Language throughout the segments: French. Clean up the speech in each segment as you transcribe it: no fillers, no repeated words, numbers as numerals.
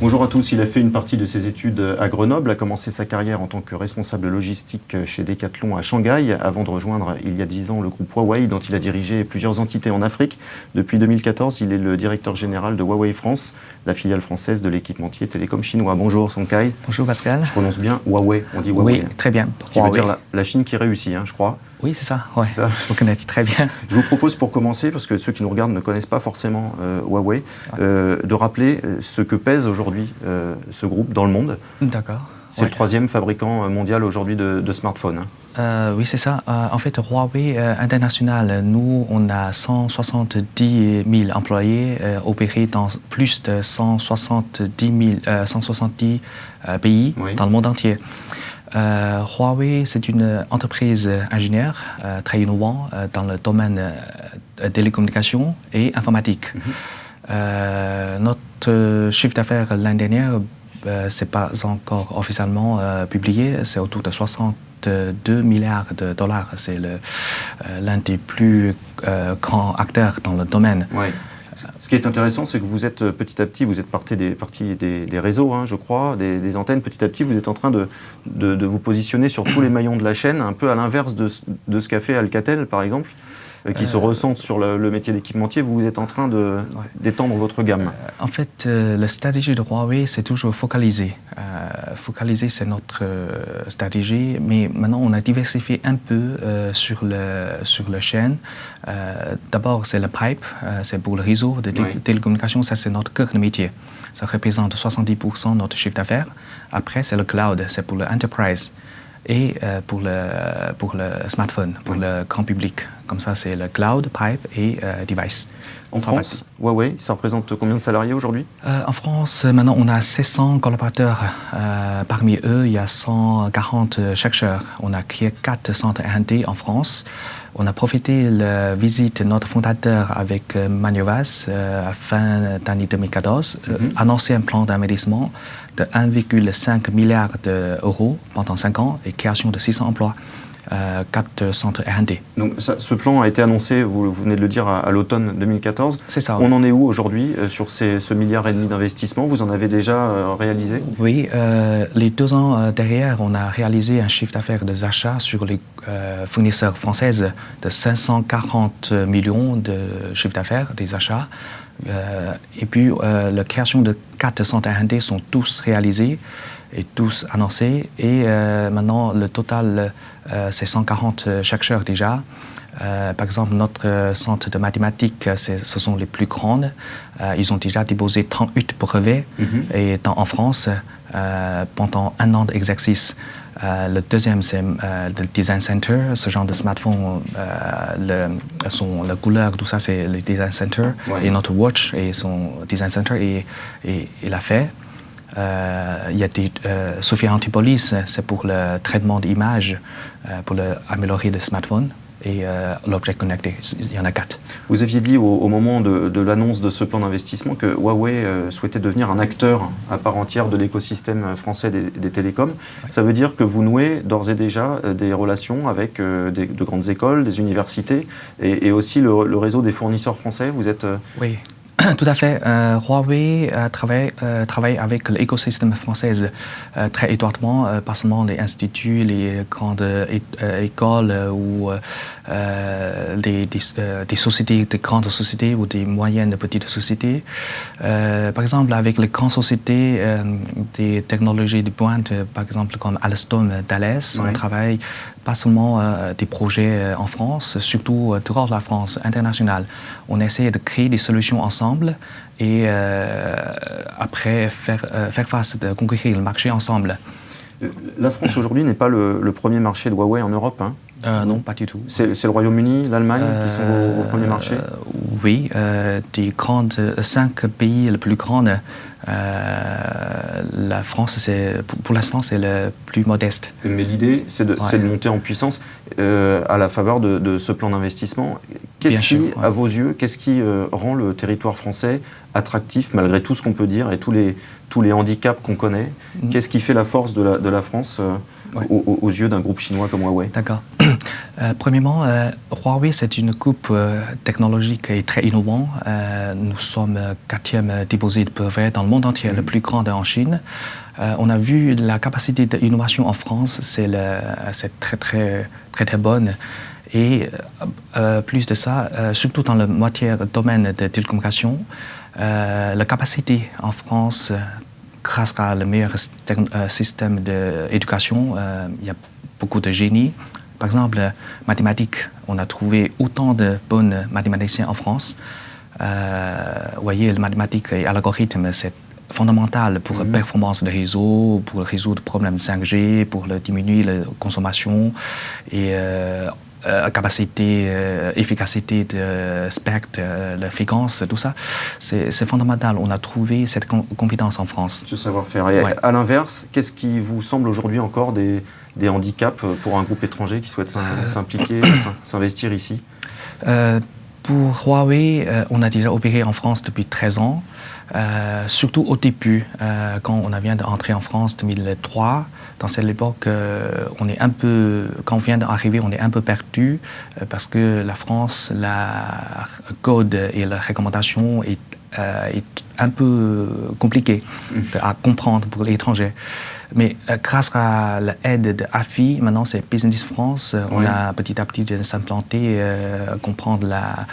Bonjour à tous, il a fait une partie de ses études à Grenoble, a commencé sa carrière en tant que responsable logistique chez Decathlon à Shanghai, avant de rejoindre il y a 10 ans le groupe Huawei, dont il a dirigé plusieurs entités en Afrique. Depuis 2014, il est le directeur général de Huawei France, la filiale française de l'équipementier télécom chinois. Bonjour Song Kai. Bonjour Pascal. Je prononce bien Huawei, on dit Huawei. Oui, très bien. Ce qui veut dire la Chine qui réussit, je crois. Oui, c'est ça. Ouais. C'est ça. Vous connaissez très bien. Je vous propose pour commencer, parce que ceux qui nous regardent ne connaissent pas forcément Huawei, de rappeler ce que pèse aujourd'hui ce groupe dans le monde. D'accord. C'est le troisième fabricant mondial aujourd'hui de smartphones. Oui, c'est ça. En fait, Huawei International, nous, on a 170 000 employés opérés dans plus de 170 pays dans le monde entier. Huawei, c'est une entreprise ingénieure très innovante dans le domaine télécommunications et informatique. Notre chiffre d'affaires l'année dernière, c'est pas encore officiellement publié, c'est autour de 62 milliards de dollars. C'est l'un des plus grands acteurs dans le domaine. Ouais. Ce qui est intéressant, c'est que vous êtes petit à petit, vous êtes parti des réseaux, je crois, des antennes. Petit à petit, vous êtes en train de vous positionner sur tous les maillons de la chaîne, un peu à l'inverse de ce qu'a fait Alcatel, par exemple, qui se recentre sur le métier d'équipementier. Vous êtes en train d'étendre votre gamme. En fait, la stratégie de Huawei, c'est toujours focaliser. Focaliser, c'est notre stratégie, mais maintenant, on a diversifié un peu sur la chaîne. D'abord, c'est le pipe, c'est pour le réseau de télécommunications, ça c'est notre cœur de métier. Ça représente 70% de notre chiffre d'affaires. Après, c'est le cloud, c'est pour l'enterprise. Et pour le smartphone, pour le grand public. Comme ça, c'est le cloud, pipe et device. En France, Huawei, ça représente combien de salariés aujourd'hui? En France, maintenant, on a 600 collaborateurs. Parmi eux, il y a 140 chercheurs. On a créé 4 centres R&D en France. On a profité de la visite de notre fondateur avec Maniovas à fin d'année 2014, annoncer un plan d'investissement de 1,5 milliard d'euros pendant 5 ans et création de 600 emplois. 4 centres R&D. Donc ce plan a été annoncé, vous venez de le dire, à l'automne 2014. C'est ça. On en est où aujourd'hui sur ce milliard et demi d'investissement? Vous en avez déjà réalisé? Oui, les 2 ans derrière, on a réalisé un chiffre d'affaires des achats sur les fournisseurs françaises de 540 millions de chiffre d'affaires des achats. Et puis, la création de 4 centres R&D sont tous réalisés et tous annoncés. Et maintenant, le total, c'est 140 chercheurs déjà. Par exemple, notre centre de mathématiques, ce sont les plus grandes. Ils ont déjà déposé 38 brevets et en France pendant 1 an d'exercice. Le deuxième, c'est le Design Center. Ce genre de smartphone, la couleur, tout ça, c'est le Design Center. Et notre watch et son Design Center, il a fait. Il y a des Sophia Antipolis, c'est pour le traitement d'image, pour améliorer le smartphone. Et l'objet connecté, il y en a 4. Vous aviez dit au moment de l'annonce de ce plan d'investissement que Huawei souhaitait devenir un acteur à part entière de l'écosystème français des télécoms. Oui. Ça veut dire que vous nouez d'ores et déjà des relations avec de grandes écoles, des universités et aussi le réseau des fournisseurs français. Vous êtes... Oui. Tout à fait. Huawei travaille avec l'écosystème français très étroitement, pas seulement les instituts, les grandes écoles ou des sociétés, des grandes sociétés ou des moyennes petites sociétés. Par exemple, avec les grandes sociétés, des technologies de pointe, par exemple comme Alstom, Thales, on travaille pas seulement des projets en France, surtout dehors de la France, internationale. On essaie de créer des solutions ensemble et après faire face, de conquérir le marché ensemble. La France aujourd'hui n'est pas le premier marché de Huawei en Europe, non, pas du tout. C'est le Royaume-Uni, l'Allemagne qui sont vos premiers marchés? Oui, des 5 pays les plus grands. La France, pour l'instant, c'est le plus modeste. Mais l'idée, c'est de monter en puissance à la faveur de ce plan d'investissement. À vos yeux, qu'est-ce qui rend le territoire français attractif, malgré tout ce qu'on peut dire et tous les handicaps qu'on connaît? Qu'est-ce qui fait la force de la France aux yeux d'un groupe chinois comme Huawei? D'accord. Premièrement, Huawei, c'est une coupe technologique et très innovante. Nous sommes 4e déposé de brevets dans le monde entier, le plus grand en Chine. On a vu la capacité d'innovation en France, c'est très, très, très, très bonne. Et plus de ça, surtout dans le domaine de télécommunication, la capacité en France, grâce à le meilleur système d'éducation, il y a beaucoup de génie. Par exemple, mathématiques, on a trouvé autant de bons mathématiciens en France. Vous voyez, les mathématiques et l'algorithme, c'est fondamental pour la performance des réseaux, pour résoudre le problème de 5G, pour diminuer la consommation et capacité, efficacité de spectre, la fréquence, tout ça. C'est fondamental. On a trouvé cette compétence en France. Ce savoir-faire. Et à l'inverse, qu'est-ce qui vous semble aujourd'hui encore des handicaps pour un groupe étranger qui souhaite s'impliquer, s'investir ici? Pour Huawei, on a déjà opéré en France depuis 13 ans, surtout au début, quand on vient d'entrer en France en 2003. Dans cette époque, quand on vient d'arriver, on est un peu perdu parce que la France, la code et la recommandation est un peu compliqué à comprendre pour l'étranger. Mais grâce à l'aide de AFI, maintenant c'est Business France, on a petit à petit s'implanter, comprendre la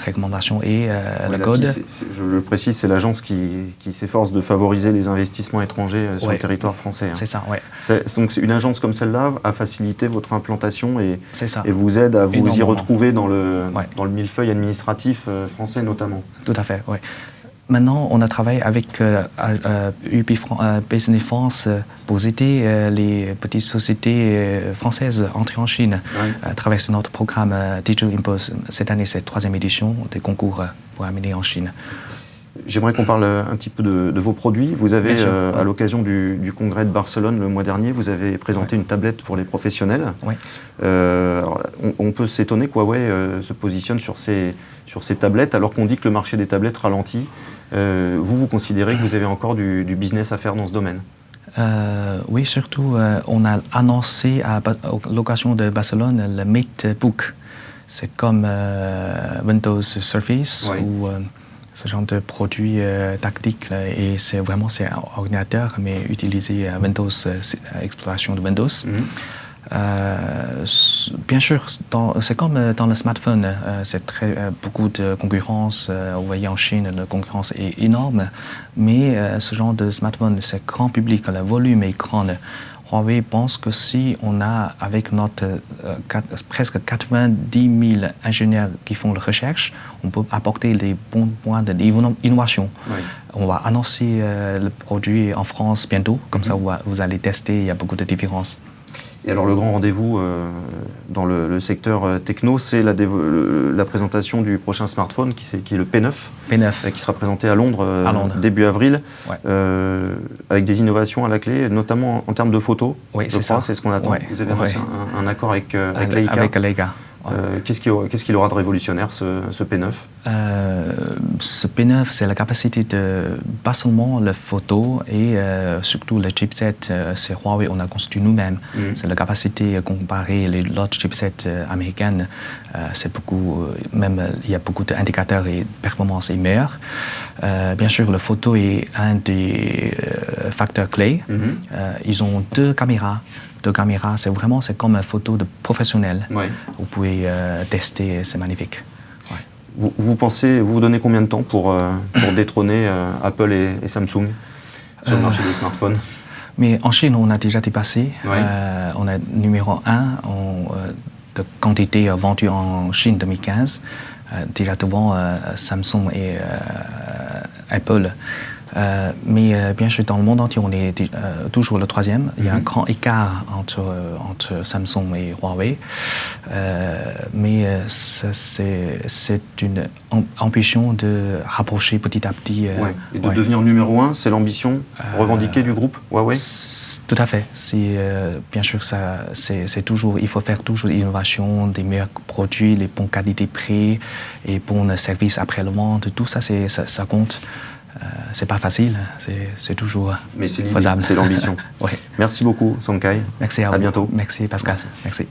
recommandation et le code. Je le précise, c'est l'agence qui s'efforce de favoriser les investissements étrangers sur le territoire français. C'est ça, oui. Donc une agence comme celle-là a facilité votre implantation et vous aide à vous y retrouver dans le millefeuille administratif français notamment. Tout à fait, oui. Maintenant, on a travaillé avec Business France pour aider les petites sociétés françaises entrées en Chine à travers notre programme Digital Impulse. Cette année, c'est la 3e édition des concours pour amener en Chine. J'aimerais qu'on parle un petit peu de vos produits. Vous avez, à l'occasion du congrès de Barcelone le mois dernier, vous avez présenté une tablette pour les professionnels. Alors, on peut s'étonner que Huawei se positionne sur ces tablettes alors qu'on dit que le marché des tablettes ralentit. Vous considérez que vous avez encore du business à faire dans ce domaine? Oui, surtout, on a annoncé à l'occasion de Barcelone le MateBook. C'est comme Windows Surface ou ce genre de produit tactique et c'est un ordinateur mais utilisé à Windows, exploitation de Windows. Bien sûr, c'est comme dans le smartphone, c'est beaucoup de concurrence. Vous voyez en Chine, la concurrence est énorme, mais ce genre de smartphone, c'est grand public, le volume est grand. Huawei pense que si on a, avec notre presque 90 000 ingénieurs qui font la recherche, on peut apporter les bons points d'innovation. On va annoncer le produit en France bientôt, comme ça vous allez tester, il y a beaucoup de différences. Et alors le grand rendez-vous dans le secteur techno, c'est la présentation du prochain smartphone qui est le P9, qui sera présenté à Londres, début avril, avec des innovations à la clé, notamment en termes de photos. Oui, c'est ça. C'est ce qu'on attend. Vous avez annoncé un accord avec Leica. Avec Leica. Qu'est-ce qu'il aura de révolutionnaire, ce P9? Ce P9, c'est la capacité de, pas seulement la photo et surtout le chipset, c'est Huawei, on a construit nous-mêmes. C'est la capacité comparée les autres chipsets américaines. C'est beaucoup, même il y a beaucoup d'indicateurs et performance est meilleure. Bien sûr, la photo est un des facteurs clés. Ils ont 2 caméras. C'est comme une photo de professionnel. Vous pouvez tester, c'est magnifique. Vous donnez combien de temps pour détrôner Apple et Samsung sur le marché des smartphones? Mais en Chine, on a déjà dépassé. On est numéro 1 de quantité vendue en Chine 2015, déjà devant Samsung et Apple. Mais bien sûr, dans le monde entier, on est toujours le 3e. Il y a un grand écart entre Samsung et Huawei. Mais c'est une ambition de rapprocher petit à petit. Et de devenir numéro 1, c'est l'ambition revendiquée du groupe Huawei? Tout à fait. Bien sûr, il faut faire toujours l'innovation, des meilleurs produits, les bonnes qualités-prix et bons services après le vente. Tout ça, ça compte. C'est pas facile, c'est toujours faisable. C'est l'ambition. Merci beaucoup, Song Kai. Merci à vous. À bientôt. Merci Pascal. Merci.